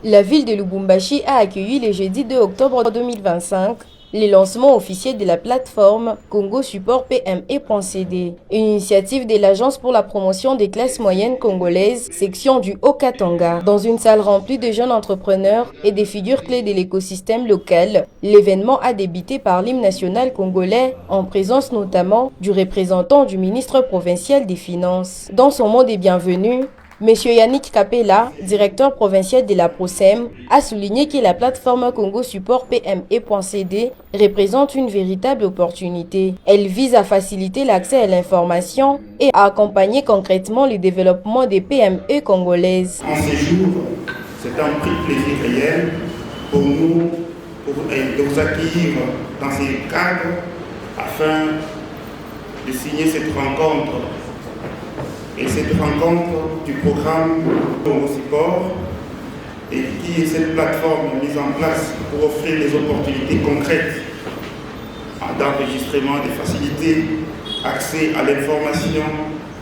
La ville de Lubumbashi a accueilli le jeudi 2 octobre 2025 le lancement officiel de la plateforme Congo Support PME.cd, une initiative de l'Agence pour la promotion des classes moyennes congolaises, section du Haut-Katanga. Dans une salle remplie de jeunes entrepreneurs et des figures clés de l'écosystème local, l'événement a débuté par l'hymne national congolais, en présence notamment du représentant du ministre provincial des Finances. Dans son mot de bienvenue, Monsieur Yannick Kapela, directeur provincial de la PROSEM, a souligné que la plateforme Congo Support PME.cd représente une véritable opportunité. Elle vise à faciliter l'accès à l'information et à accompagner concrètement le développement des PME congolaises. En ces jours, c'est un prix plaisir réel pour nous de vous accueillir dans ces cadres afin de signer cette rencontre. Et cette rencontre du programme Congo Support et qui est cette plateforme mise en place pour offrir des opportunités concrètes d'enregistrement, de faciliter accès à l'information,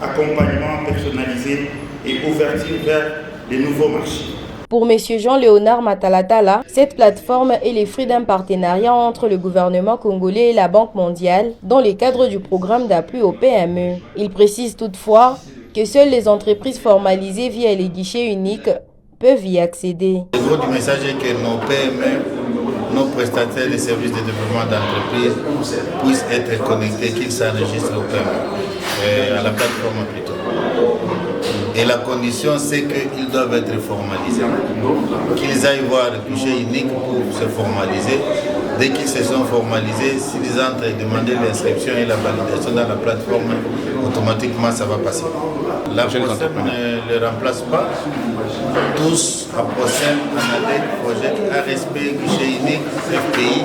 accompagnement personnalisé et ouverture vers les nouveaux marchés. Pour M. Jean-Léonard Matalatala, cette plateforme est le fruit d'un partenariat entre le gouvernement congolais et la Banque mondiale dans le cadre du programme d'appui aux PME. Il précise toutefois que seules les entreprises formalisées via les guichets uniques peuvent y accéder. Le gros du message est que nos PME, nos prestataires de services de développement d'entreprise puissent être connectés, qu'ils s'enregistrent au PME, à la plateforme plutôt. Et la condition, c'est qu'ils doivent être formalisés. Qu'ils aillent voir le guichet unique pour se formaliser. Dès qu'ils se sont formalisés, s'ils entrent et demandent l'inscription et la validation dans la plateforme, automatiquement ça va passer. La PROSEM ne le remplace pas. Tous à PROSEM, ANADEC, projet ARSP, guichet unique, FPI,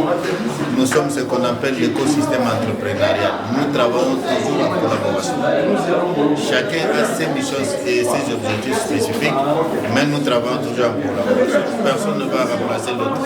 nous sommes ce qu'on appelle l'écosystème entrepreneurial. Nous travaillons toujours en collaboration. Chacun a ses missions et ses objectifs spécifiques, mais nous travaillons toujours en collaboration. Personne ne va remplacer l'autre.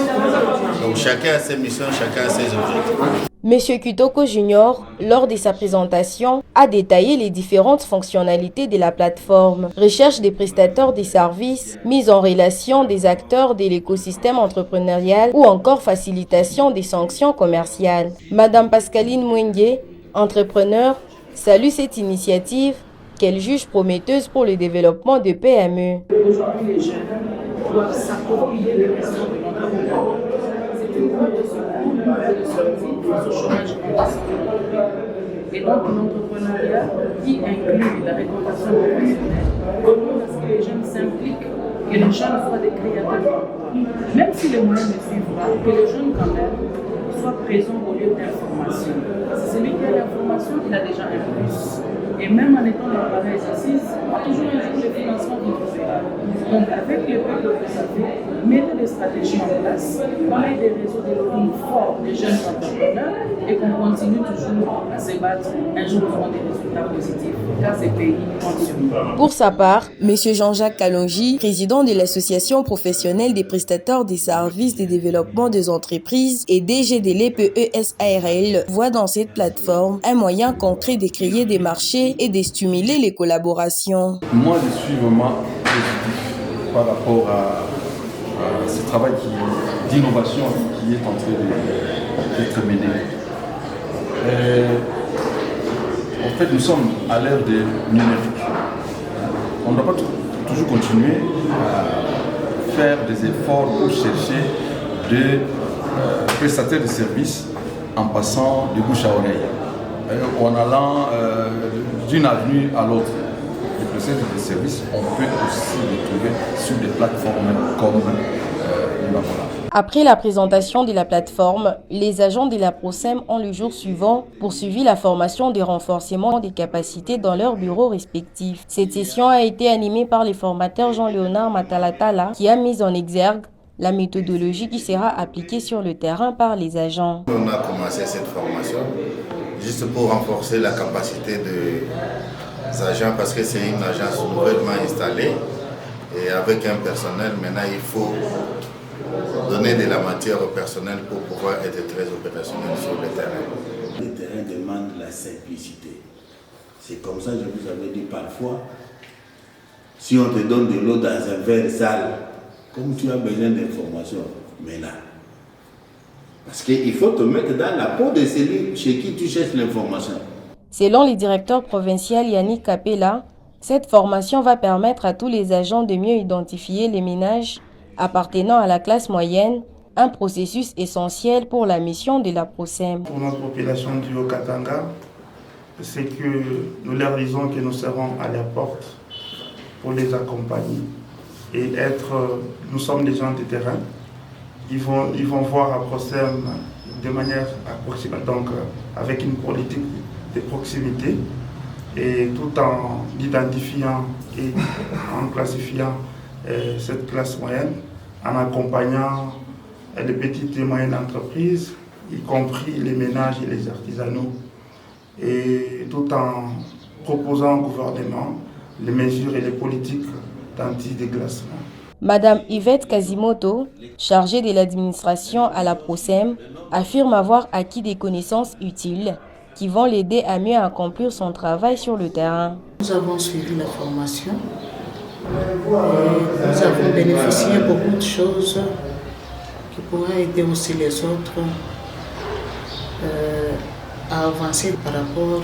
Donc chacun a ses missions, chacun a ses objectifs. Monsieur Kitoko Junior, lors de sa présentation, a détaillé les différentes fonctionnalités de la plateforme. Recherche des prestataires des services, mise en relation des acteurs de l'écosystème entrepreneurial ou encore facilitation des sanctions commerciales. Madame Pascaline Mwengue, entrepreneur, salue cette initiative qu'elle juge prometteuse pour le développement de PME. Aujourd'hui, les jeunes doivent s'approprier les questions de l'entrepreneuriat. C'est une voie de secours, de sortie face au chômage et donc l'entrepreneuriat qui inclut la réconversion professionnelle demande à ce que les jeunes s'impliquent, que les jeunes soient des créateurs. Même si les moyens ne suivent pas, que les jeunes quand même soient présents au lieu d'information. C'est celui qui a l'information, il a déjà un plus. Et même en étant dans pareille exercice, on a toujours un jour de financement qui nous fait. Donc avec le peuple que ça fait, mettez des stratégies en place, on ait des réseaux de lobbying forts des jeunes entrepreneurs et qu'on continue toujours à se battre. Un jour, nous aurons des résultats positifs car ces pays comptent sur nous. Pour sa part, M. Jean-Jacques Kalonji, président de l'Association professionnelle des prestataires des services de développement des entreprises et DG de l'EPESARL, voit dans cette plateforme un moyen concret de créer des marchés et de stimuler les collaborations. Moi, je suis vraiment positif par rapport à ce travail d'innovation qui est en train d'être mené. En fait, nous sommes à l'ère du numérique. On ne doit pas toujours continuer à faire des efforts pour chercher des prestataires de services en passant de bouche à oreille, en allant d'une avenue à l'autre. Les prestataires de services, on peut aussi les trouver sur des plateformes comme Lumapola. Après la présentation de la plateforme, les agents de la PROSEM ont le jour suivant poursuivi la formation de renforcement des capacités dans leurs bureaux respectifs. Cette session a été animée par le formateur Jean-Léonard Matalatala qui a mis en exergue la méthodologie qui sera appliquée sur le terrain par les agents. On a commencé cette formation juste pour renforcer la capacité des agents parce que c'est une agence nouvellement installée et avec un personnel, maintenant il faut donner de la matière au personnel pour pouvoir être très opérationnel sur le terrain. Le terrain demande la simplicité. C'est comme ça que je vous avais dit parfois, si on te donne de l'eau dans un verre sale, comme tu as besoin d'informations, mais là. Parce qu'il faut te mettre dans la peau de celui chez qui tu cherches l'information. Selon le directeur provincial Yannick Capella, cette formation va permettre à tous les agents de mieux identifier les ménages appartenant à la classe moyenne, un processus essentiel pour la mission de la PROSEM. Pour notre population du Haut-Katanga, c'est que nous leur disons que nous serons à leur porte pour les accompagner et nous sommes des gens de terrain. Ils vont voir à PROSEM de manière approximative, donc avec une politique de proximité, et tout en identifiant et en classifiant cette classe moyenne, en accompagnant les petites et moyennes entreprises, y compris les ménages et les artisanaux, et tout en proposant au gouvernement les mesures et les politiques d'anti-déclassement. Madame Yvette Kazimoto, chargée de l'administration à la PROSEM, affirme avoir acquis des connaissances utiles qui vont l'aider à mieux accomplir son travail sur le terrain. Nous avons suivi la formation et nous avons bénéficié de beaucoup de choses qui pourraient aider aussi les autres à avancer par rapport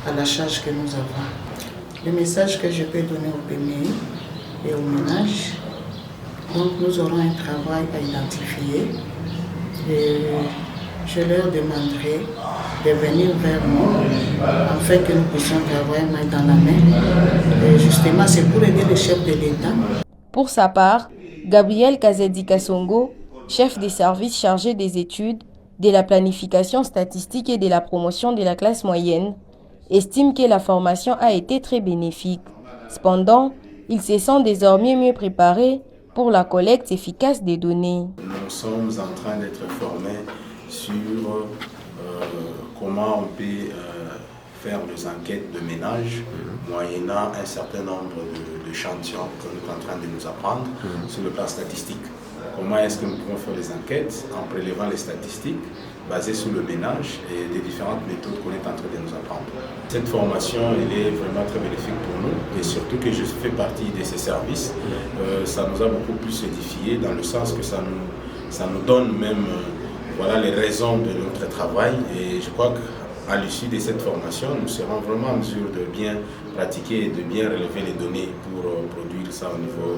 à la charge que nous avons. Le message que je peux donner au PME et aux ménages, donc nous aurons un travail à identifier et je leur demanderai de venir vers nous afin que nous puissions travailler main dans la main. Et justement, c'est pour aider le chef de l'État. Pour sa part, Gabriel Kazedi Kasongo, chef des services chargés des études, de la planification statistique et de la promotion de la classe moyenne, estime que la formation a été très bénéfique. Cependant, il se sent désormais mieux préparé pour la collecte efficace des données. Nous sommes en train d'être formés sur comment on peut faire des enquêtes de ménage moyennant un certain nombre d'échantillons que nous sommes en train de nous apprendre sur le plan statistique. Comment est-ce que nous pouvons faire les enquêtes en prélevant les statistiques basées sur le ménage et des différentes méthodes qu'on est en train de nous apprendre. Cette formation elle est vraiment très bénéfique pour nous et surtout que je fais partie de ces services. Ça nous a beaucoup plus édifié dans le sens que ça nous donne même voilà, les raisons de notre travail et je crois qu'à l'issue de cette formation, nous serons vraiment en mesure de bien pratiquer et de bien relever les données pour produire ça au niveau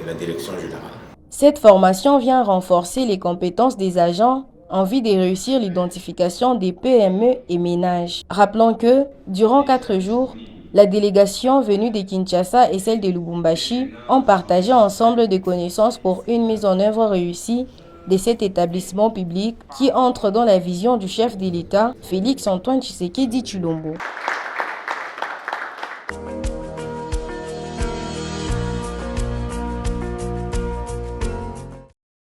de la direction générale. Cette formation vient renforcer les compétences des agents en vue de réussir l'identification des PME et ménages. Rappelons que, durant 4 jours, la délégation venue de Kinshasa et celle de Lubumbashi ont partagé ensemble des connaissances pour une mise en œuvre réussie de cet établissement public qui entre dans la vision du chef de l'État, Félix Antoine Tshisekedi Tshilombo.